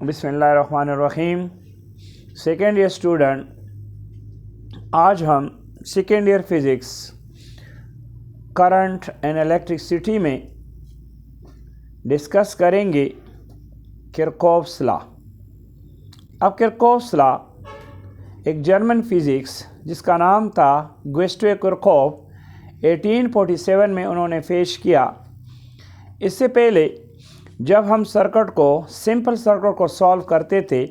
बिस्मिल्लाहिर्रहमानिर्रहीम। Second year student, आज हम second year physics current and electricity में डिस्कस करेंगे किरचॉफ्स लॉ। अब किरचॉफ्स लॉ एक जर्मन फिज़िक्स जिसका नाम था गुस्टो किरचॉफ 1847 में उन्होंने पेश किया। इससे पहले जब हम सिंपल सर्किट को सॉल्व करते थे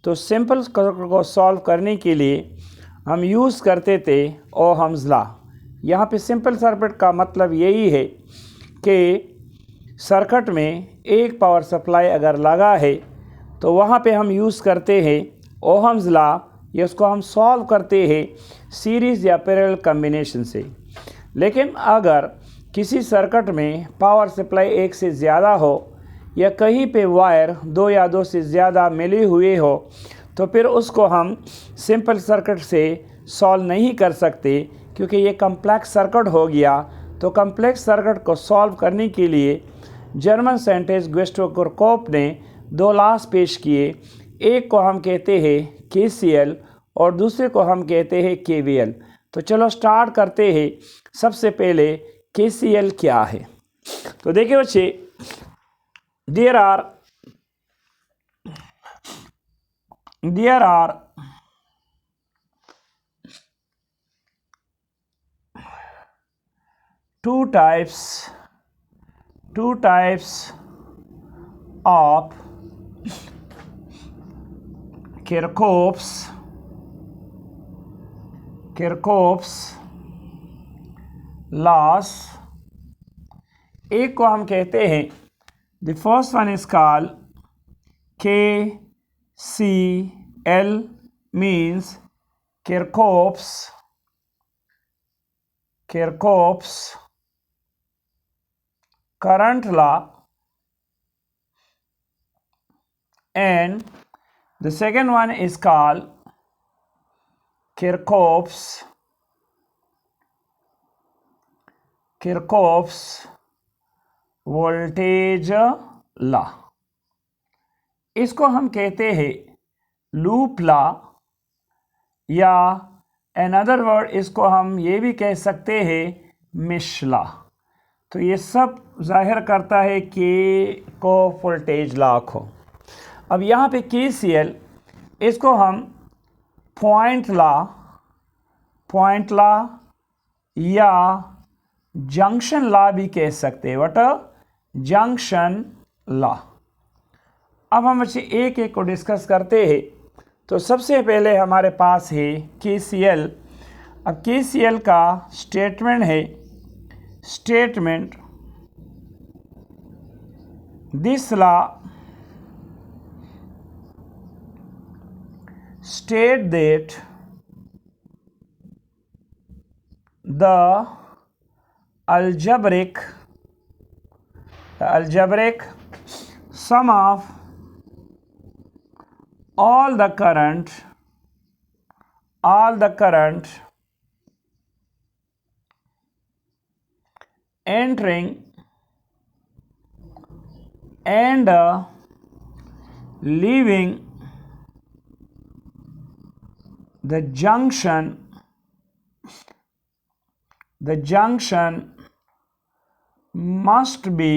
तो सिंपल सर्किट को सॉल्व करने के लिए हम यूज़ करते थे ओहम्स लॉ। यहाँ पे सिंपल सर्किट का मतलब यही है कि सर्किट में एक पावर सप्लाई अगर लगा है तो वहाँ पे हम यूज़ करते हैं ओहम्स लॉ, या उसको हम सॉल्व करते हैं सीरीज़ या पैरेलल कॉम्बिनेशन से। लेकिन अगर किसी सर्किट में पावर सप्लाई एक से ज़्यादा हो या कहीं पे वायर दो या दो से ज़्यादा मिले हुए हो तो फिर उसको हम सिंपल सर्किट से सॉल्व नहीं कर सकते, क्योंकि ये कम्प्लेक्स सर्किट हो गया। तो कम्प्लेक्स सर्किट को सॉल्व करने के लिए जर्मन साइंटिस्ट गुस्टो किरचॉफ ने दो लॉज पेश किए। एक को हम कहते हैं KCL और दूसरे को हम कहते हैं KVL। तो चलो स्टार्ट करते हैं। सबसे पहले KCL क्या है? तो देखिए बच्चे, there are two types of Kirchhoff's laws। एक को हम कहते हैं, the first one is called KCL, means Kirchhoff's current law, and the second one is called Kirchhoff's voltage law। इसको हम कहते हैं लूप लॉ, या अनदर वर्ड इसको हम ये भी कह सकते हैं मेश लॉ। तो ये सब जाहिर करता है कि वोल्टेज लॉ को। अब यहाँ पे KCL, इसको हम पॉइंट लॉ या जंक्शन लॉ भी कह सकते हैं। What junction law. अब हम बच्चे एक एक को डिस्कस करते हैं। तो सबसे पहले हमारे पास है KCL। अब KCL का स्टेटमेंट है, this law state that the algebraic sum of all the current entering and leaving the junction must be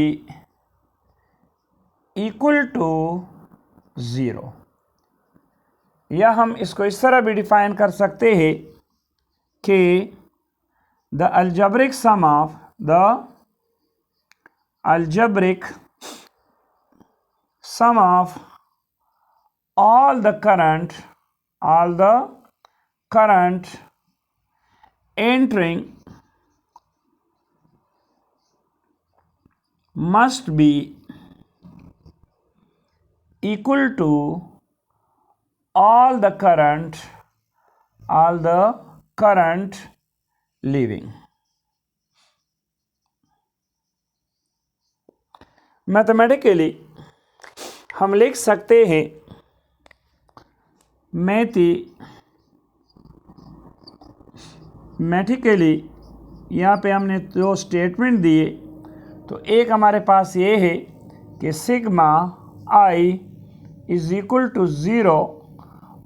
equal to 0। या हम इसको इस तरह भी डिफाइन कर सकते हैं कि the algebraic sum of all the current entering must be equal to all the current leaving। Mathematically हम लिख सकते हैं, मैथमेटिकली यहाँ पे हमने दो स्टेटमेंट दिए। तो एक हमारे पास ये है कि sigma I is equal to 0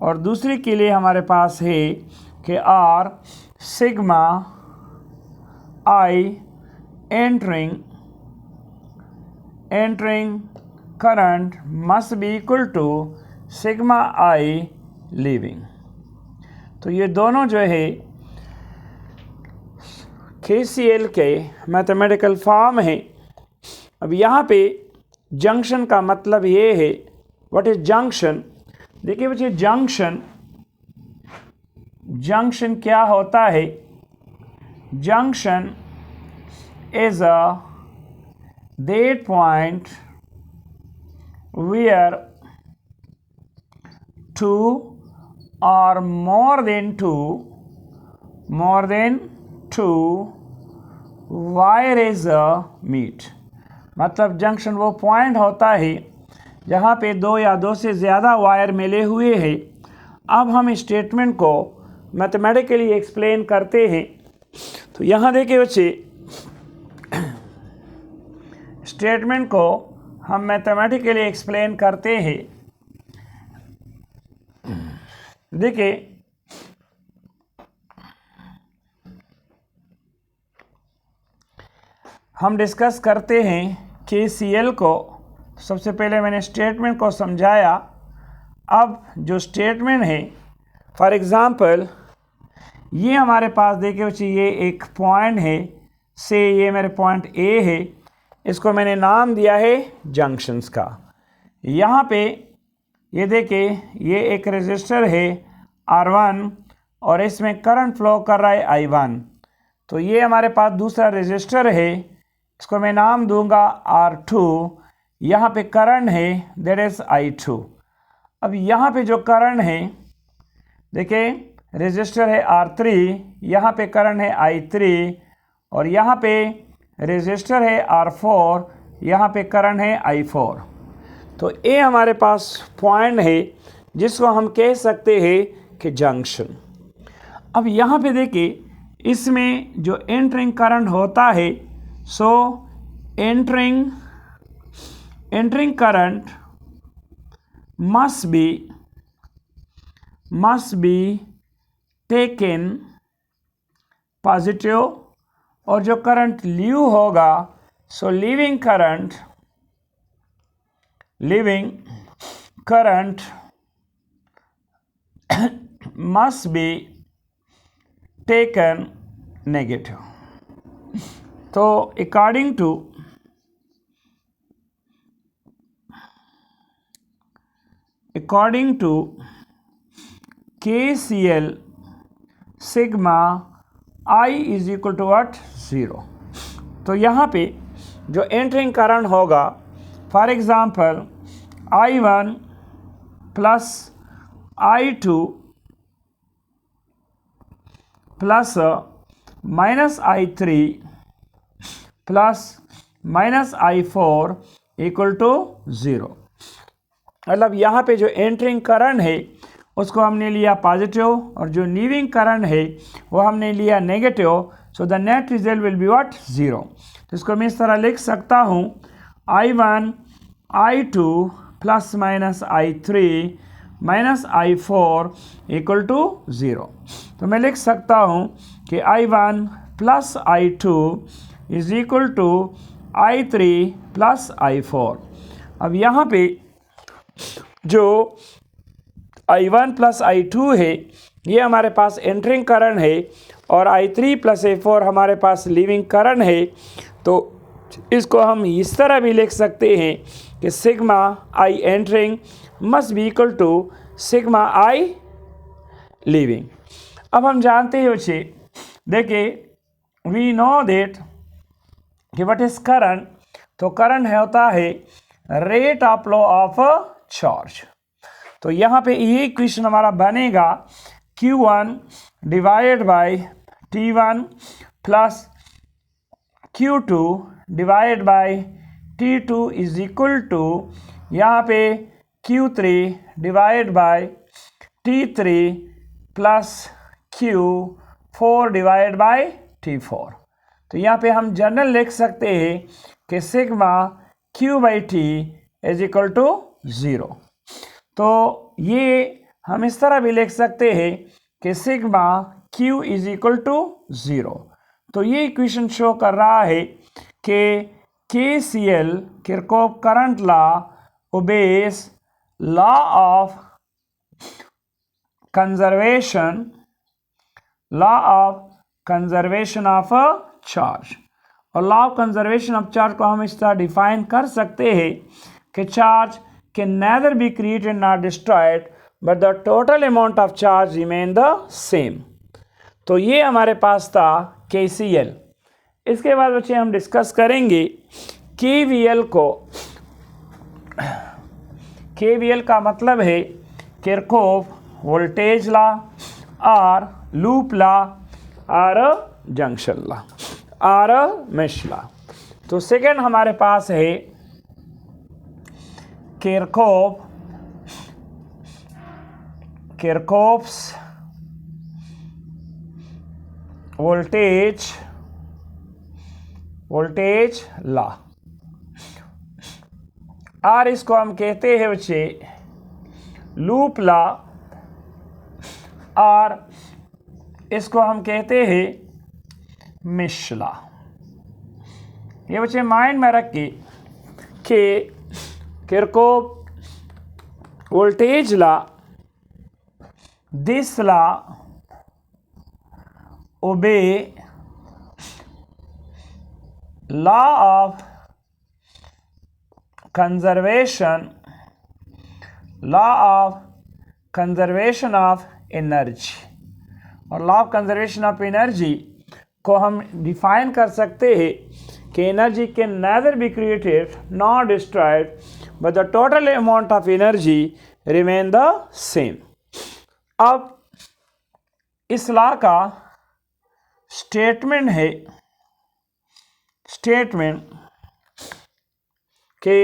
और दूसरी के लिए हमारे पास है कि R sigma I entering current must be equal to sigma I leaving। तो ये दोनों जो है KCL के मैथमेटिकल फॉर्म है। अब यहाँ पे जंक्शन का मतलब ये है, व्हाट इज जंक्शन? देखिए बच्चे, जंक्शन क्या होता है? Junction is that point where two or more than two wires meet। मतलब जंक्शन वो पॉइंट होता है जहाँ पे दो या दो से ज़्यादा वायर मिले हुए हैं। अब हम स्टेटमेंट को मैथमेटिकली एक्सप्लेन करते हैं। तो यहाँ देखिए बच्चे, स्टेटमेंट को हम मैथमेटिकली एक्सप्लेन करते हैं। देखिए, हम डिस्कस करते हैं KCL को। सबसे पहले मैंने स्टेटमेंट को समझाया। अब जो स्टेटमेंट है, फॉर एग्ज़ाम्पल ये हमारे पास देखिए बच्चे, ये एक पॉइंट है से, ये मेरे पॉइंट A है, इसको मैंने नाम दिया है जंक्शंस का। यहाँ पे ये देखिए, ये एक रेजिस्टर है R1 और इसमें करंट फ्लो कर रहा है I1। तो ये हमारे पास दूसरा रेजिस्टर है, इसको मैं नाम दूंगा R2। यहाँ पे करंट है दैट इज I2। अब यहाँ पे जो करंट है, देखिए रेजिस्टर है R3, यहाँ पे करंट है I3 और यहाँ पे रेजिस्टर है R4, यहाँ पे करंट है I4। तो ये हमारे पास पॉइंट है जिसको हम कह सकते हैं कि जंक्शन। अब यहाँ पे देखिए, इसमें जो एंटरिंग करंट होता है, so entering current must be taken positive, और जो करंट लीव होगा, so leaving current must be taken negative। तो according to KCL, sigma I is equal to what? 0। तो यहाँ पे जो एंटरिंग करंट होगा, for example I1 plus I2 plus minus I3 plus minus I4 equal to 0। मतलब यहाँ पे जो एंटरिंग करंट है उसको हमने लिया पॉजिटिव और जो लीविंग करंट है वो हमने लिया negative. So the net result will be what? 0। तो इसको मैं इस तरह लिख सकता हूँ, I1 I2 plus minus I3 minus I4 equal to 0। तो मैं लिख सकता हूँ कि I1 plus I2 is equal to I3 plus I4। अब यहाँ पे जो I1 प्लस I2 है, ये हमारे पास एंटरिंग करंट है और I3 प्लस I4 हमारे पास लीविंग करंट है। तो इसको हम इस तरह भी लिख सकते हैं कि sigma I entering must be equal to sigma I leaving. अब हम जानते हैं बच्चे, देखिए वी नो दैट कि व्हाट इज करंट। तो करंट होता है rate of flow of charge. तो यहाँ पे ये इक्वेशन हमारा बनेगा Q1 divided by T1 plus Q2 divided by T2 is equal to, यहाँ पे Q3 divided by T3 plus Q4 divided by T4। तो यहाँ पे हम जनरल लिख सकते हैं कि sigma Q by T is equal to 0। तो ये हम इस तरह भी लिख सकते हैं कि sigma Q is equal to 0। तो ये इक्वेशन शो कर रहा है कि KCL Kirchhoff current law obeys law of conservation of a charge। और law of conservation of charge को हम इस तरह डिफाइन कर सकते हैं कि charge can nether be created not destroyed but the total amount of charge remain the same. तो ये हमारे पास था KCL। इसके बाद बच्चे हम डिस्कस करेंगे KVL को। KVL का मतलब है किरचॉफ वोल्टेज लॉ और लूप लॉ और जंक्शन लॉ और मेश लॉ। तो सेकेंड हमारे पास है किरचॉफ्स वोल्टेज लॉ और इसको हम कहते हैं बच्चे लूप लॉ और इसको हम कहते हैं मेश लॉ। ये बच्चे माइंड में रखिए कि Kirchhoff voltage law, this law obey law of conservation of energy। और law of conservation of energy को हम डिफाइन कर सकते हैं कि energy can nether be created not destroyed but the total amount of energy remain the same. अब इस law का स्टेटमेंट कि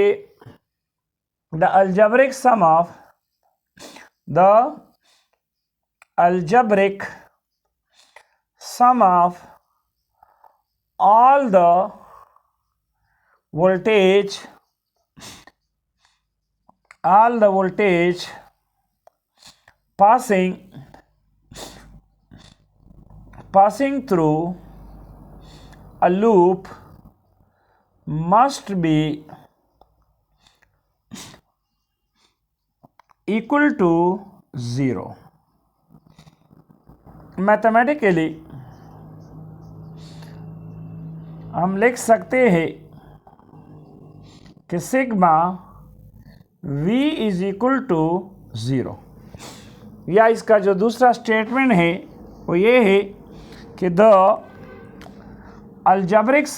the algebraic sum of all the voltage passing through a loop must be equal to 0। Mathematically हम लिख सकते हैं कि sigma V is equal to 0, या इसका जो दूसरा स्टेटमेंट है वो ये है कि the algebraic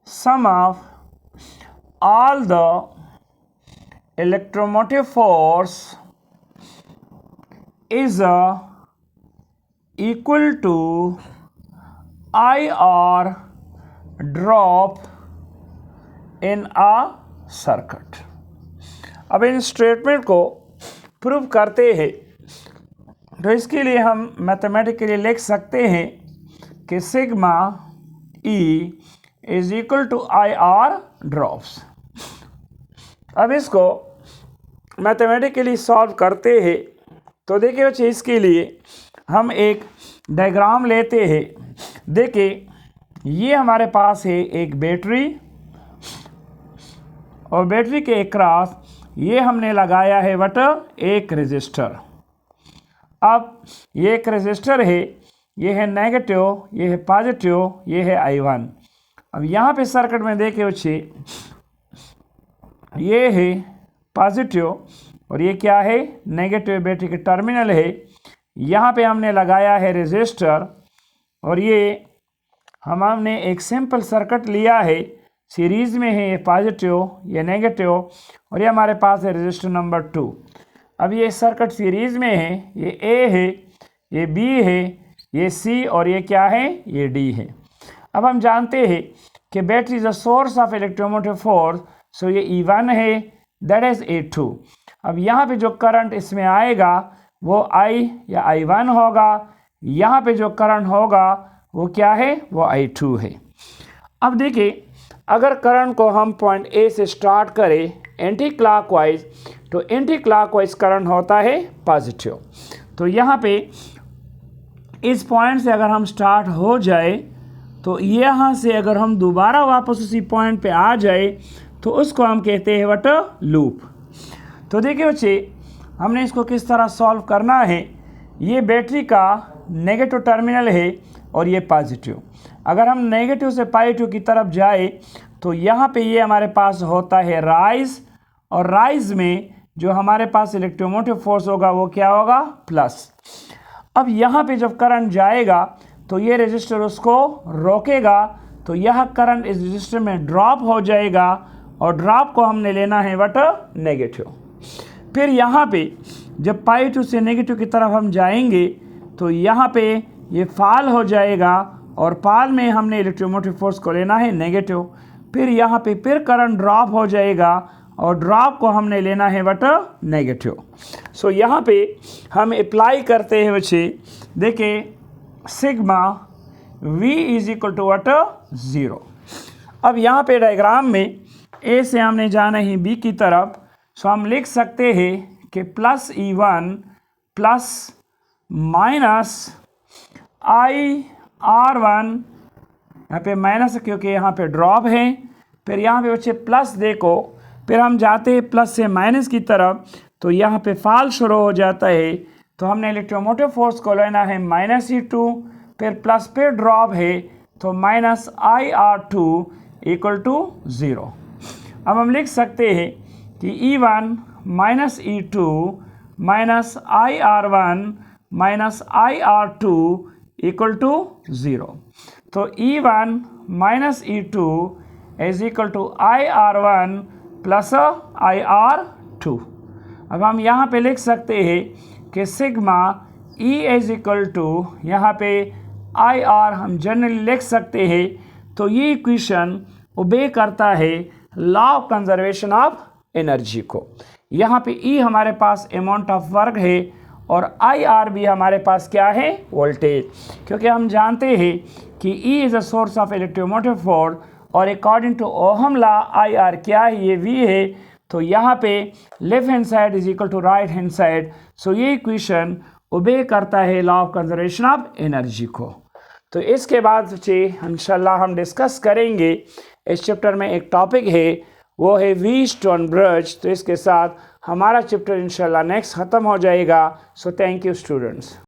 sum of all the electromotive force is equal to IR drop in a circuit। अब इन स्टेटमेंट को प्रूव करते हैं तो इसके लिए हम मैथमेटिकली लिख सकते हैं कि sigma E is equal to IR drops. अब इसको मैथमेटिकली सॉल्व करते हैं तो देखिए बच्चे इसके लिए हम एक डायग्राम लेते हैं। देखिए ये हमारे पास है एक बैटरी और बैटरी के अक्रॉस ये हमने लगाया है एक रेजिस्टर। अब ये एक रेजिस्टर है, ये है नेगेटिव, ये है पॉजिटिव, ये है I1। अब यहाँ पे सर्किट में देखे बच्चे ये है पॉजिटिव और ये क्या है नेगेटिव, बैटरी के टर्मिनल है। यहाँ पे हमने लगाया है रेजिस्टर और ये हमने एक सिंपल सर्किट लिया है, सीरीज़ में है, ये पॉजिटिव, ये नेगेटिव और ये हमारे पास है रेजिस्टर नंबर 2। अब ये सर्किट सीरीज़ में है, ये A है, ये B है, ये C और ये क्या है, ये D है। अब हम जानते हैं कि battery is a source of electromotive force, so ये E1 है, दैट इज A2। अब यहाँ पे जो करंट इसमें आएगा वो I या I1 होगा, यहाँ पे जो करंट होगा वो क्या है, वो I2 है। अब देखिए अगर करंट को हम पॉइंट ए से स्टार्ट करें एंटी क्लॉकवाइज, तो एंटी क्लॉकवाइज करंट होता है पॉजिटिव। तो यहाँ पे इस पॉइंट से अगर हम स्टार्ट हो जाए तो यहाँ से अगर हम दोबारा वापस उसी पॉइंट पे आ जाए तो उसको हम कहते हैं व्हाट, लूप। तो देखिए बच्चे, हमने इसको किस तरह सॉल्व करना है। ये बैटरी का नेगेटिव टर्मिनल है और ये पॉजिटिव। अगर हम नेगेटिव से पॉजिटिव की तरफ जाए तो यहाँ पे ये हमारे पास होता है राइज, और राइज में जो हमारे पास इलेक्ट्रोमोटिव फोर्स होगा वो क्या होगा, प्लस। अब यहाँ पे जब करंट जाएगा तो ये रेजिस्टर उसको रोकेगा, तो यह करंट इस रेजिस्टर में ड्रॉप हो जाएगा और ड्रॉप को हमने लेना है व्हाट, नेगेटिव। फिर यहाँ पे जब पॉजिटिव से नेगेटिव की तरफ हम जाएंगे तो यहाँ पे ये फॉल हो जाएगा और फॉल में हमने इलेक्ट्रोमोटिव फोर्स को लेना है नेगेटिव। फिर यहाँ पे फिर करंट ड्रॉप हो जाएगा और ड्रॉप को हमने लेना है व्हाट, नेगेटिव। सो यहाँ पे हम अप्लाई करते हैं बच्चे, देखिए sigma V is equal to what, 0। अब यहाँ पे डायग्राम में ए से हमने जाना है बी की तरफ, सो हम लिख सकते हैं कि plus E1 plus minus IR1, यहाँ पे माइनस क्योंकि यहाँ पे ड्रॉप है। फिर यहाँ पे बच्चे प्लस देखो, फिर हम जाते हैं प्लस से माइनस की तरफ तो यहाँ पे फॉल शुरू हो जाता है, तो हमने इलेक्ट्रोमोटिव फोर्स को लेना है -E2, फिर प्लस पे ड्रॉप है तो माइनस IR2 इक्वल टू 0। अब हम लिख सकते हैं कि E1 minus E2 minus IR1 minus IR2 equal to 0। तो E1 minus E2 is equal to IR1 plus IR2। अब हम यहाँ पे लिख सकते हैं कि sigma E is equal to, यहाँ पे IR हम जनरली लिख सकते हैं। तो ये इक्वेशन ओबे करता है law of conservation of energy को। यहाँ पे E हमारे पास अमाउंट ऑफ वर्क है और IR भी हमारे पास क्या है, वोल्टेज। क्योंकि हम जानते हैं कि E is a source of electromotive force और according to Ohm law IR क्या है, ये V है। तो यहाँ पे left hand side is equal to right hand side. So ये इक्वेशन ओबे करता है law of conservation of energy को। तो इसके बाद बच्चे इंशाल्लाह हम डिस्कस करेंगे, इस चैप्टर में एक टॉपिक है वो है वी स्टोनब्रज। तो इसके साथ हमारा चैप्टर इंशाल्लाह नेक्स्ट ख़त्म हो जाएगा। So thank you students.